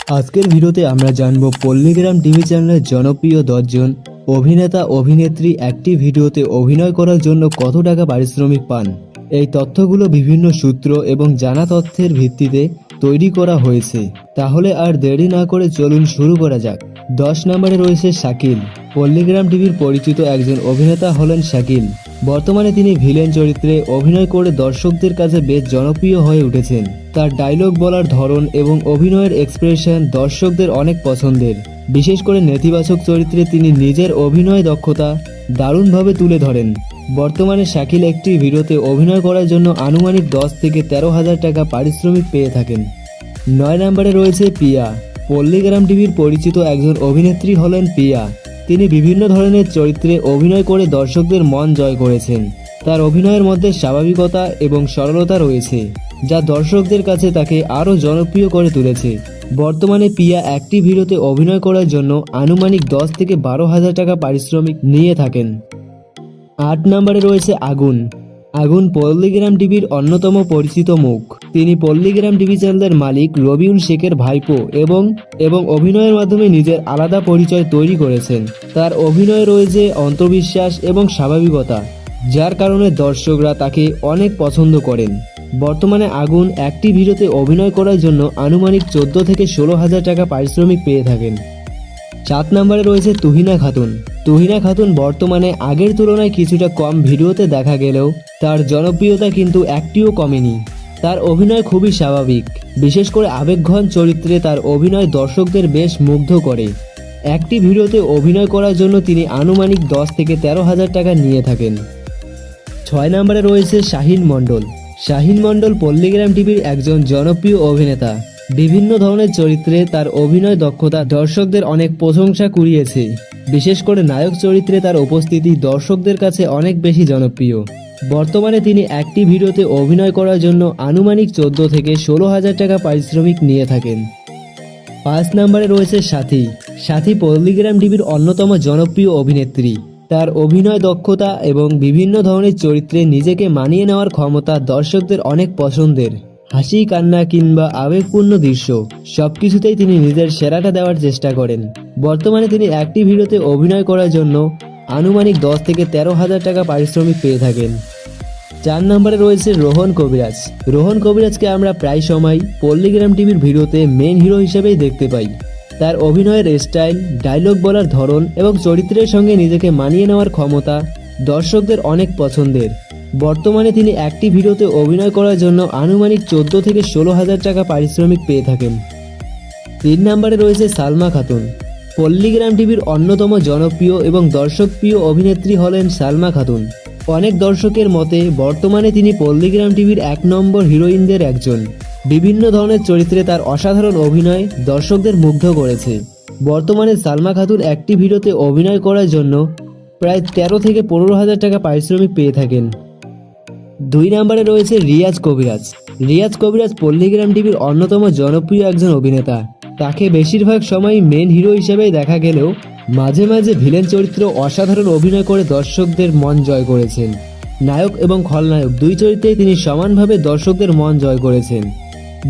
আজকের ভিডিওতে আমরা জানব পল্লীগ্রাম টিভি চ্যানেলের জনপ্রিয় 10 জন অভিনেতা অভিনেত্রী একটি ভিডিওতে অভিনয় করার জন্য কত টাকা পারিশ্রমিক পান। এই তথ্যগুলো বিভিন্ন সূত্র এবং জানা তথ্যের ভিত্তিতে তৈরি করা হয়েছে। তাহলে আর দেরি না করে চলুন শুরু করা যাক। 10 নম্বরে রয়েছে শাকিল। পল্লীগ্রাম টিভির পরিচিত একজন অভিনেতা হলেন শাকিল। বর্তমানে তিনি ভিলেন চরিত্রে অভিনয় করে দর্শকদের কাছে বেশ জনপ্রিয় হয়ে উঠেছেন। তার ডায়লগ বলার ধরন এবং অভিনয়ের এক্সপ্রেশন দর্শকদের অনেক পছন্দের। বিশেষ করে নেতিবাচক চরিত্রে তিনি নিজের অভিনয় দক্ষতা দারুণভাবে তুলে ধরেন। বর্তমানে শাকিল একটি ভিডিওতে অভিনয় করার জন্য আনুমানিক 10 থেকে 13,000 টাকা পারিশ্রমিক পেয়ে থাকেন। 9 নম্বরে রয়েছে পিয়া। পল্লীগ্রাম টিভির পরিচিত একজন অভিনেত্রী হলেন পিয়া। তিনি বিভিন্ন ধরনের চরিত্রে অভিনয় করে দর্শকদের মন জয় করেছেন। তার অভিনয়ের মধ্যে স্বাভাবিকতা এবং সরলতা রয়েছে, যা দর্শকদের কাছে তাকে আরও জনপ্রিয় করে তুলেছে। বর্তমানে পিয়া একটি ভিডিওতে অভিনয় করার জন্য আনুমানিক 10 থেকে 12,000 টাকা পারিশ্রমিক নিয়ে থাকেন। 8 নম্বরে রয়েছে আগুন। আগুন পল্লীগ্রাম টিভির অন্যতম পরিচিত মুখ। তিনি পল্লীগ্রাম টিভি চ্যানেলের মালিক রবিউল শেখের ভাইপো এবং অভিনয়ের মাধ্যমে নিজের আলাদা পরিচয় তৈরি করেছেন। তার অভিনয়ে রয়েছে আত্মবিশ্বাস এবং স্বাভাবিকতা, যার কারণে দর্শকরা তাকে অনেক পছন্দ করেন। বর্তমানে আগুন একটি ভিডিওতে অভিনয় করার জন্য আনুমানিক 14 থেকে 16,000 টাকা পারিশ্রমিক পেয়ে থাকেন। 7 নম্বরে রয়েছে তুহিনা খাতুন। তুহিনা খাতুন বর্তমানে আগের তুলনায় কিছুটা কম ভিডিওতে দেখা গেলেও তার জনপ্রিয়তা কিন্তু একটিও কমেনি। তার অভিনয় খুবই স্বাভাবিক। বিশেষ করে আবেগঘন চরিত্রে তার অভিনয় দর্শকদের বেশ মুগ্ধ করে। একটি ভিডিওতে অভিনয় করার জন্য তিনি আনুমানিক 10 থেকে 13,000 টাকা নিয়ে থাকেন। 6 নম্বরে রয়েছে শাহিন মণ্ডল। শাহিন মণ্ডল পল্লীগ্রাম টিভির একজন জনপ্রিয় অভিনেতা। বিভিন্ন ধরনের চরিত্রে তার অভিনয় দক্ষতা দর্শকদের অনেক প্রশংসা কুড়িয়েছে। বিশেষ করে নায়ক চরিত্রে তার উপস্থিতি দর্শকদের কাছে অনেক বেশি জনপ্রিয়। বর্তমানে তিনি একটি ভিডিওতে অভিনয় করার জন্য আনুমানিক 14 থেকে 16,000 টাকা পারিশ্রমিক নিয়ে থাকেন। 5 নম্বরে রয়েছে সাথী। সাথী পল্লীগ্রাম টিভির অন্যতম জনপ্রিয় অভিনেত্রী। তার অভিনয় দক্ষতা এবং বিভিন্ন ধরনের চরিত্রে নিজেকে মানিয়ে নেওয়ার ক্ষমতা দর্শকদের অনেক পছন্দের। হাসি, কান্না কিংবা আবেগপূর্ণ দৃশ্য সবকিছুতেই তিনি নিজের সেরাটা দেওয়ার চেষ্টা করেন। বর্তমানে তিনি একটি ভিডিওতে অভিনয় করার জন্য আনুমানিক 10 থেকে 13,000 টাকা পারিশ্রমিক পেয়ে থাকেন। 4 নম্বরে রয়েছে রোহন কবিরাজ। রোহন কবিরাজকে আমরা প্রায় সময় পল্লীগ্রাম টিভির ভিডিওতে মেন হিরো হিসেবেই দেখতে পাই। তার অভিনয়ের স্টাইল, ডায়লগ বলার ধরন এবং চরিত্রের সঙ্গে নিজেকে মানিয়ে নেওয়ার ক্ষমতা দর্শকদের অনেক পছন্দের। বর্তমানে তিনি একটি ভিডিওতে অভিনয় করার জন্য আনুমানিক 14 থেকে 16,000 টাকা পারিশ্রমিক পেয়ে থাকেন। 3 নম্বরে রয়েছে সালমা খাতুন। পল্লীগ্রাম টিভির অন্যতম জনপ্রিয় এবং দর্শকপ্রিয় অভিনেত্রী হলেন সালমা খাতুন। অনেক দর্শকের মতে বর্তমানে তিনি পল্লীগ্রাম টিভির 1 নম্বর হিরোইনদের একজন। বিভিন্ন ধরনের চরিত্রে তার অসাধারণ অভিনয় দর্শকদের মুগ্ধ করেছে। বর্তমানে সালমা খাতুন একটি ভিডিওতে অভিনয় করার জন্য প্রায় 13 থেকে 15,000 টাকা পারিশ্রমিক পেয়ে থাকেন। 2 নম্বরে রয়েছে রিয়াজ কবিরাজ। রিয়াজ কবিরাজ পল্লীগ্রাম টিভির অন্যতম জনপ্রিয় একজন অভিনেতা। তাকে বেশিরভাগ সময় মেন হিরো হিসেবেই দেখা গেলেও মাঝে মাঝে ভিলেন চরিত্র অসাধারণ অভিনয় করে দর্শকদের মন জয় করেছেন। নায়ক এবং খলনায়ক দুই চরিত্রেই তিনি সমানভাবে দর্শকদের মন জয় করেছেন।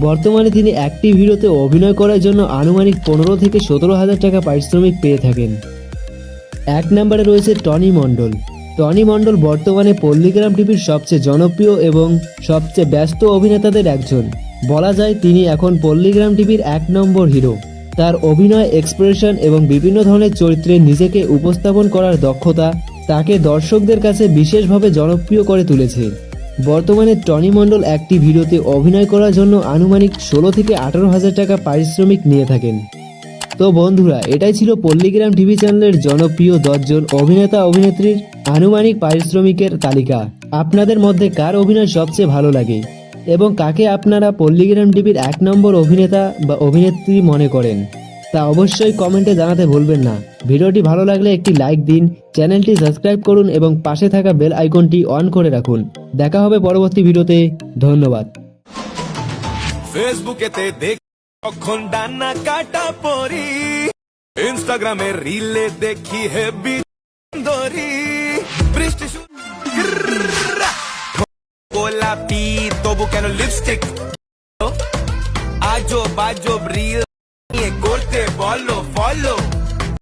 বর্তমানে তিনি একটি ভিডিওতে অভিনয় করার জন্য আনুমানিক 15 থেকে 17,000 টাকা পারিশ্রমিক পেয়ে থাকেন। 1 নম্বরে রয়েছে টনি মণ্ডল। টনি মণ্ডল বর্তমানে পল্লীগ্রাম টিভির সবচেয়ে জনপ্রিয় এবং সবচেয়ে ব্যস্ত অভিনেতাদের একজন। বলা যায় তিনি এখন পল্লীগ্রাম টিভির 1 নম্বর হিরো। তার অভিনয়, এক্সপ্রেশন এবং বিভিন্ন ধরনের চরিত্রে নিজেকে উপস্থাপন করার দক্ষতা তাকে দর্শকদের কাছে বিশেষভাবে জনপ্রিয় করে তুলেছে। বর্তমানে টনি মণ্ডল একটি ভিডিওতে অভিনয় করার জন্য আনুমানিক 16 থেকে 18,000 টাকা পারিশ্রমিক নিয়ে থাকেন। তো বন্ধুরা, এটাই ছিল পল্লীগ্রাম টিভি চ্যানেলের জনপ্রিয় 10 জন অভিনেতা অভিনেত্রীর আনুমানিক পারিশ্রমিকের তালিকা। আপনাদের মধ্যে কার অভিনয় সবচেয়ে ভালো লাগে এবং কাকে আপনারা পল্লীগ্রাম টিভির 1 নম্বর অভিনেতা বা অভিনেত্রী মনে করেন, তা অবশ্যই কমেন্টে জানাতে ভুলবেন না। ভিডিওটি ভালো লাগলে একটি লাইক দিন, চ্যানেলটি সাবস্ক্রাইব করুন এবং পাশে থাকা বেল আইকনটি অন করে রাখুন। দেখা হবে পরবর্তী ভিডিওতে। ধন্যবাদ। ফেসবুকেতে দেখ কখন ডানা কাটা পরি, ইনস্টাগ্রামে রিলে দেখি হেবি দরি, বৃষ্টি গোলাপি তবু কেন লিপস্টিক, আজব আজব রিল follow follow